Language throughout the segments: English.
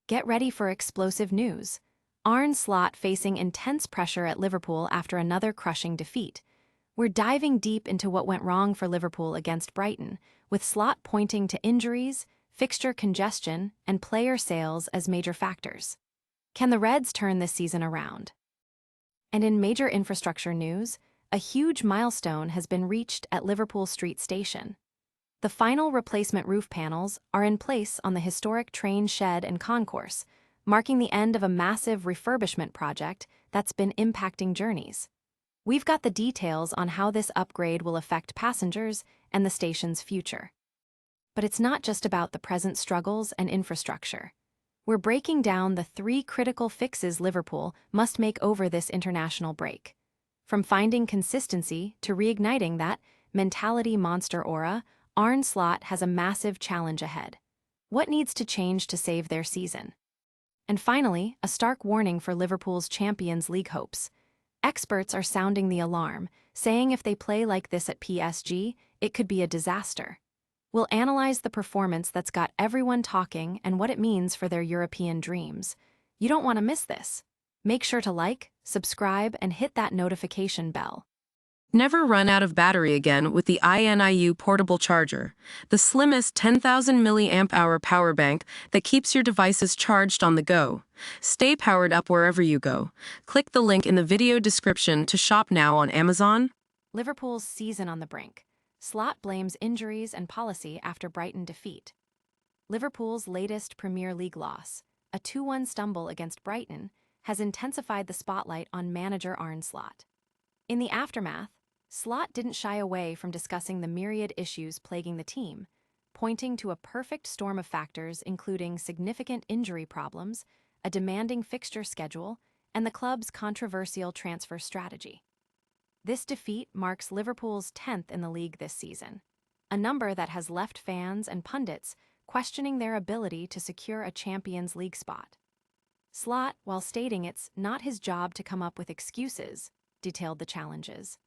Get ready for explosive news. Arne Slot facing intense pressure at Liverpool after another crushing defeat. We're diving deep into what went wrong for Liverpool against Brighton, with Slot pointing to injuries, fixture congestion, and player sales as major factors. Can the Reds turn this season around? And in major infrastructure news, a huge milestone has been reached at Liverpool Street Station. The final replacement roof panels are in place on the historic train shed and concourse, marking the end of a massive refurbishment project that's been impacting journeys. We've got the details on how this upgrade will affect passengers and the station's future. But it's not just about the present struggles and infrastructure. We're breaking down the 3 critical fixes Liverpool must make over this international break. From finding consistency to reigniting that mentality monster aura, Arne Slot has a massive challenge ahead. What needs to change to save their season? And finally, a stark warning for Liverpool's Champions League hopes. Experts are sounding the alarm, saying if they play like this at PSG, it could be a disaster. We'll analyze the performance that's got everyone talking and what it means for their European dreams. You don't want to miss this. Make sure to like, subscribe, and hit that notification bell. Never run out of battery again with the INIU portable charger, the slimmest 10,000 mAh power bank that keeps your devices charged on the go. Stay powered up wherever you go. Click the link in the video description to shop now on Amazon. Liverpool's season on the brink. Slot blames injuries and policy after Brighton defeat. Liverpool's latest Premier League loss, a 2-1 stumble against Brighton, has intensified the spotlight on manager Arne Slot. In the aftermath, Slot didn't shy away from discussing the myriad issues plaguing the team, pointing to a perfect storm of factors including significant injury problems, a demanding fixture schedule, and the club's controversial transfer strategy. This defeat marks Liverpool's 10th in the league this season, a number that has left fans and pundits questioning their ability to secure a Champions League spot. Slot, while stating it's not his job to come up with excuses, detailed the challenges.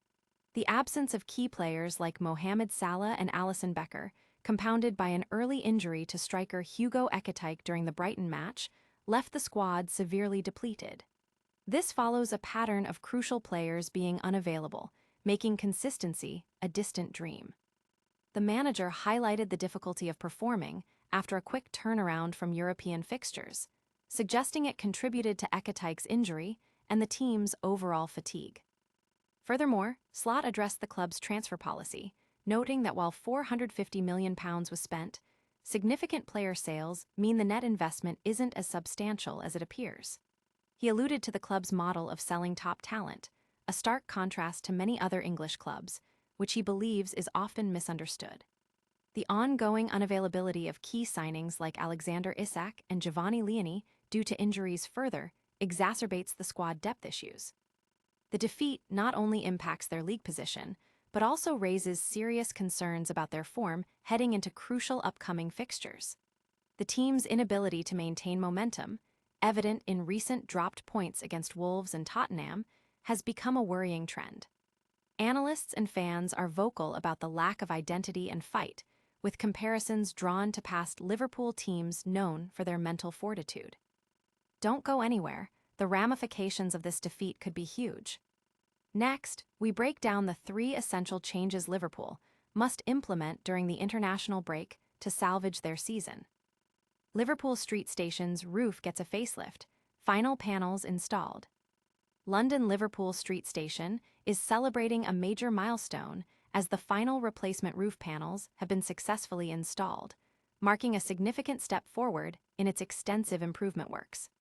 The absence of key players like Mohamed Salah and Alisson Becker, compounded by an early injury to striker Hugo Ekitike during the Brighton match, left the squad severely depleted. This follows a pattern of crucial players being unavailable, making consistency a distant dream. The manager highlighted the difficulty of performing after a quick turnaround from European fixtures, suggesting it contributed to Ekitike's injury and the team's overall fatigue. Furthermore, Slot addressed the club's transfer policy, noting that while £450 million was spent, significant player sales mean the net investment isn't as substantial as it appears. He alluded to the club's model of selling top talent, a stark contrast to many other English clubs, which he believes is often misunderstood. The ongoing unavailability of key signings like Alexander Isak and Giovanni Leoni due to injuries further exacerbates the squad depth issues. The defeat not only impacts their league position, but also raises serious concerns about their form heading into crucial upcoming fixtures. The team's inability to maintain momentum, evident in recent dropped points against Wolves and Tottenham, has become a worrying trend. Analysts and fans are vocal about the lack of identity and fight, with comparisons drawn to past Liverpool teams known for their mental fortitude. Don't go anywhere. The ramifications of this defeat could be huge. Next, we break down the 3 essential changes Liverpool must implement during the international break to salvage their season. Liverpool Street Station's roof gets a facelift, final panels installed. London Liverpool Street Station is celebrating a major milestone as the final replacement roof panels have been successfully installed, marking a significant step forward in its extensive improvement works.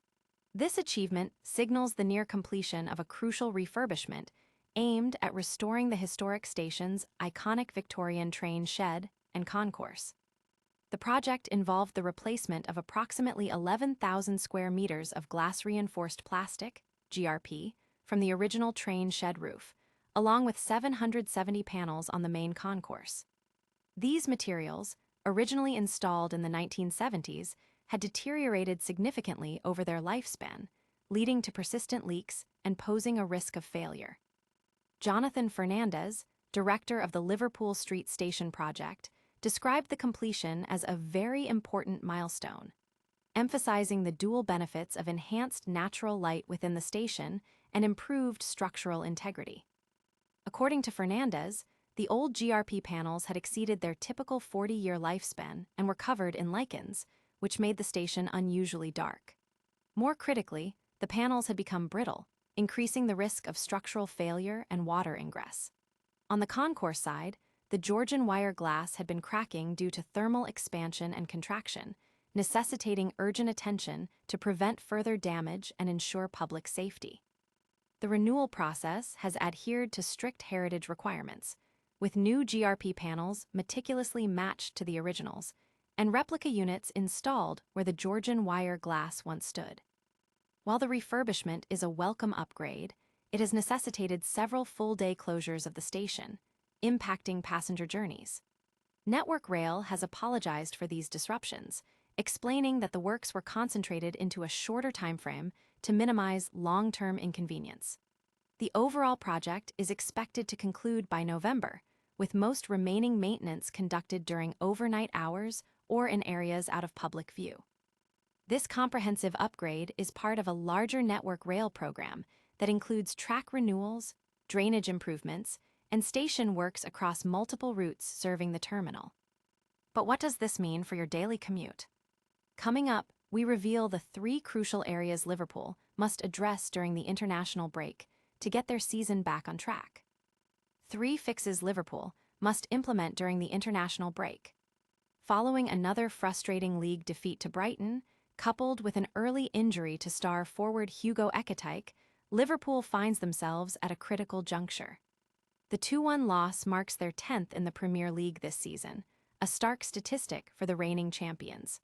This achievement signals the near completion of a crucial refurbishment aimed at restoring the historic station's iconic Victorian train shed and concourse. The project involved the replacement of approximately 11,000 square meters of glass-reinforced plastic, GRP, from the original train shed roof, along with 770 panels on the main concourse. These materials, originally installed in the 1970s, had deteriorated significantly over their lifespan, leading to persistent leaks and posing a risk of failure. Jonathan Fernandez, director of the Liverpool Street Station project, described the completion as a very important milestone. emphasizing the dual benefits of enhanced natural light within the station and improved structural integrity. According to Fernandez, the old GRP panels had exceeded their typical 40-year lifespan and were covered in lichens, which made the station unusually dark. More critically, the panels had become brittle, increasing the risk of structural failure and water ingress. On the concourse side, the Georgian wire glass had been cracking due to thermal expansion and contraction, necessitating urgent attention to prevent further damage and ensure public safety. The renewal process has adhered to strict heritage requirements, with new GRP panels meticulously matched to the originals, and replica units installed where the Georgian wire glass once stood. While the refurbishment is a welcome upgrade, it has necessitated several full-day closures of the station, impacting passenger journeys. Network Rail has apologized for these disruptions, explaining that the works were concentrated into a shorter timeframe to minimize long-term inconvenience. The overall project is expected to conclude by November, with most remaining maintenance conducted during overnight hours or in areas out of public view. This comprehensive upgrade is part of a larger Network Rail program that includes track renewals, drainage improvements, and station works across multiple routes serving the terminal. But what does this mean for your daily commute? Coming up, we reveal the 3 crucial areas Liverpool must address during the international break to get their season back on track. 3 fixes Liverpool must implement during the international break. Following another frustrating league defeat to Brighton, coupled with an early injury to star forward Hugo Ekitike, Liverpool finds themselves at a critical juncture. The 2-1 loss marks their 10th in the Premier League this season, a stark statistic for the reigning champions.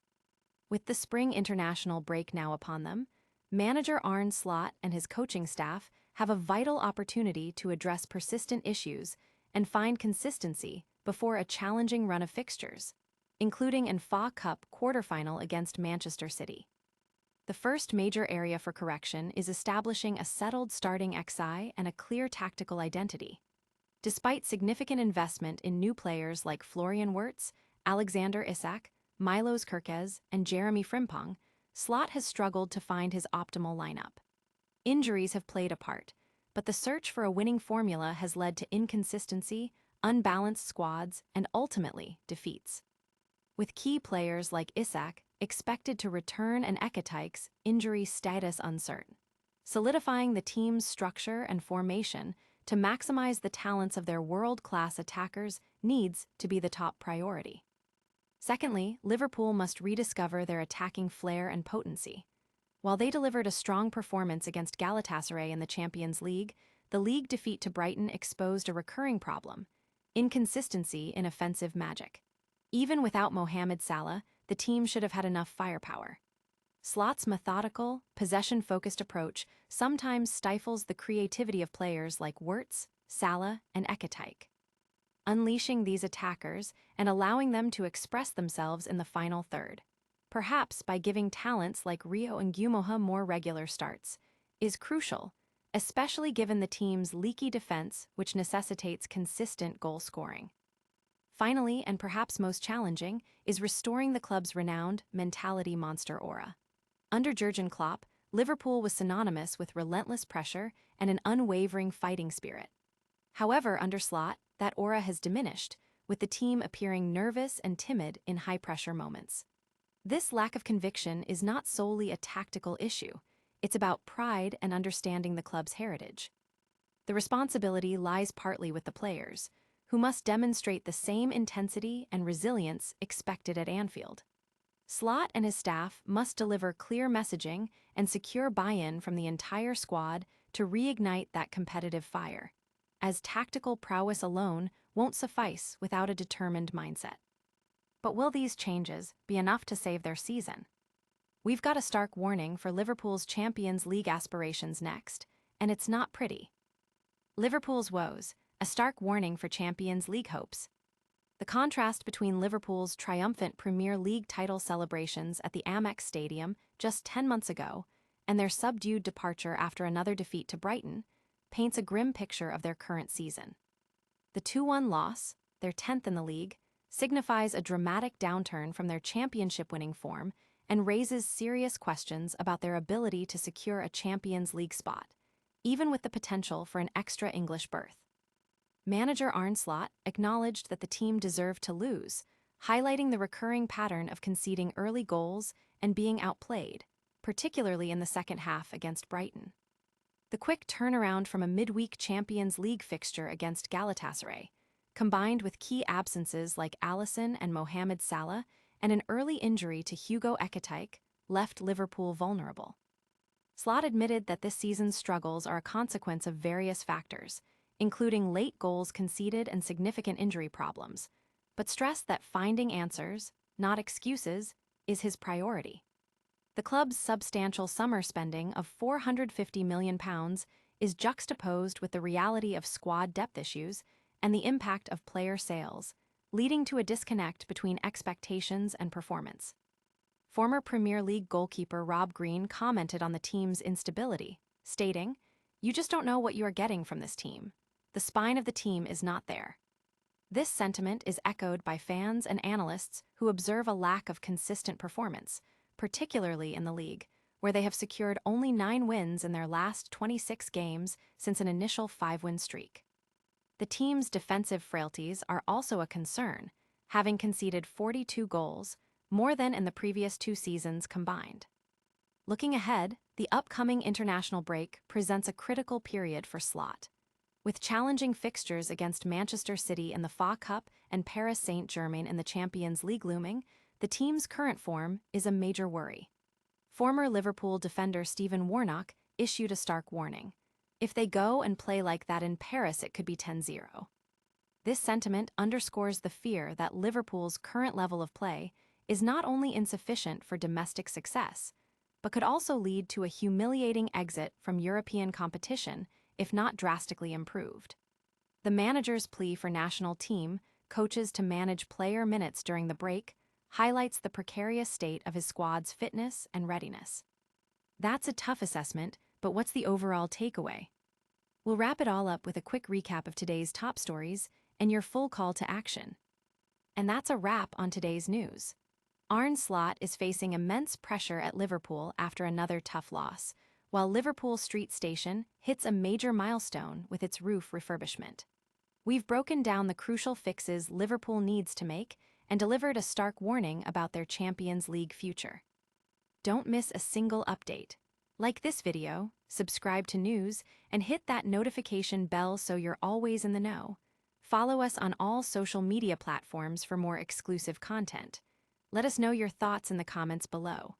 With the spring international break now upon them, manager Arne Slot and his coaching staff have a vital opportunity to address persistent issues and find consistency before a challenging run of fixtures, including an FA Cup quarterfinal against Manchester City. The first major area for correction is establishing a settled starting XI and a clear tactical identity. Despite significant investment in new players like Florian Wirtz, Alexander Isak, Milos Kerkez, and Jeremy Frimpong, Slot has struggled to find his optimal lineup. Injuries have played a part, but the search for a winning formula has led to inconsistency, unbalanced squads, and ultimately defeats. With key players like Isak expected to return and Ekitike's injury status uncertain, solidifying the team's structure and formation to maximize the talents of their world-class attackers needs to be the top priority. Secondly, Liverpool must rediscover their attacking flair and potency. While they delivered a strong performance against Galatasaray in the Champions League, the league defeat to Brighton exposed a recurring problem: inconsistency in offensive magic. Even without Mohamed Salah, the team should have had enough firepower. Slot's methodical, possession-focused approach sometimes stifles the creativity of players like Wirtz, Salah, and Ekitike. Unleashing these attackers and allowing them to express themselves in the final third, perhaps by giving talents like Rio and Gumoha more regular starts, is crucial, especially given the team's leaky defense, which necessitates consistent goal scoring. Finally, and perhaps most challenging, is restoring the club's renowned mentality monster aura. Under Jurgen Klopp, Liverpool was synonymous with relentless pressure and an unwavering fighting spirit. However, under Slot, that aura has diminished, with the team appearing nervous and timid in high-pressure moments. This lack of conviction is not solely a tactical issue. It's about pride and understanding the club's heritage. The responsibility lies partly with the players, who must demonstrate the same intensity and resilience expected at Anfield. Slot and his staff must deliver clear messaging and secure buy-in from the entire squad to reignite that competitive fire, as tactical prowess alone won't suffice without a determined mindset. But will these changes be enough to save their season? We've got a stark warning for Liverpool's Champions League aspirations next, and it's not pretty. Liverpool's woes, a stark warning for Champions League hopes. The contrast between Liverpool's triumphant Premier League title celebrations at the Amex Stadium just 10 months ago and their subdued departure after another defeat to Brighton paints a grim picture of their current season. The 2-1 loss, their 10th in the league, signifies a dramatic downturn from their championship-winning form and raises serious questions about their ability to secure a Champions League spot, even with the potential for an extra English berth. Manager Arne Slot acknowledged that the team deserved to lose, highlighting the recurring pattern of conceding early goals and being outplayed, particularly in the second half against Brighton. The quick turnaround from a midweek Champions League fixture against Galatasaray, combined with key absences like Alisson and Mohamed Salah and an early injury to Hugo Ekitike, left Liverpool vulnerable. Slot admitted that this season's struggles are a consequence of various factors, including late goals conceded and significant injury problems, but stressed that finding answers, not excuses, is his priority. The club's substantial summer spending of £450 million is juxtaposed with the reality of squad depth issues and the impact of player sales, leading to a disconnect between expectations and performance. Former Premier League goalkeeper Rob Green commented on the team's instability, stating, "You just don't know what you are getting from this team. The spine of the team is not there." This sentiment is echoed by fans and analysts who observe a lack of consistent performance, particularly in the league, where they have secured only 9 wins in their last 26 games since an initial 5-win streak. The team's defensive frailties are also a concern, having conceded 42 goals, more than in the previous 2 seasons combined. Looking ahead, the upcoming international break presents a critical period for Slot. With challenging fixtures against Manchester City in the FA Cup and Paris Saint-Germain in the Champions League looming, the team's current form is a major worry. Former Liverpool defender Stephen Warnock issued a stark warning. If they go and play like that in Paris, it could be 10-0. This sentiment underscores the fear that Liverpool's current level of play is not only insufficient for domestic success, but could also lead to a humiliating exit from European competition if not drastically improved. The manager's plea for national team coaches to manage player minutes during the break highlights the precarious state of his squad's fitness and readiness. That's a tough assessment, but what's the overall takeaway? We'll wrap it all up with a quick recap of today's top stories and your full call to action. And that's a wrap on today's news. Arne Slot is facing immense pressure at Liverpool after another tough loss, while Liverpool Street Station hits a major milestone with its roof refurbishment. We've broken down the crucial fixes Liverpool needs to make and delivered a stark warning about their Champions League future. Don't miss a single update. Like this video, subscribe to news, and hit that notification bell so you're always in the know. Follow us on all social media platforms for more exclusive content. Let us know your thoughts in the comments below.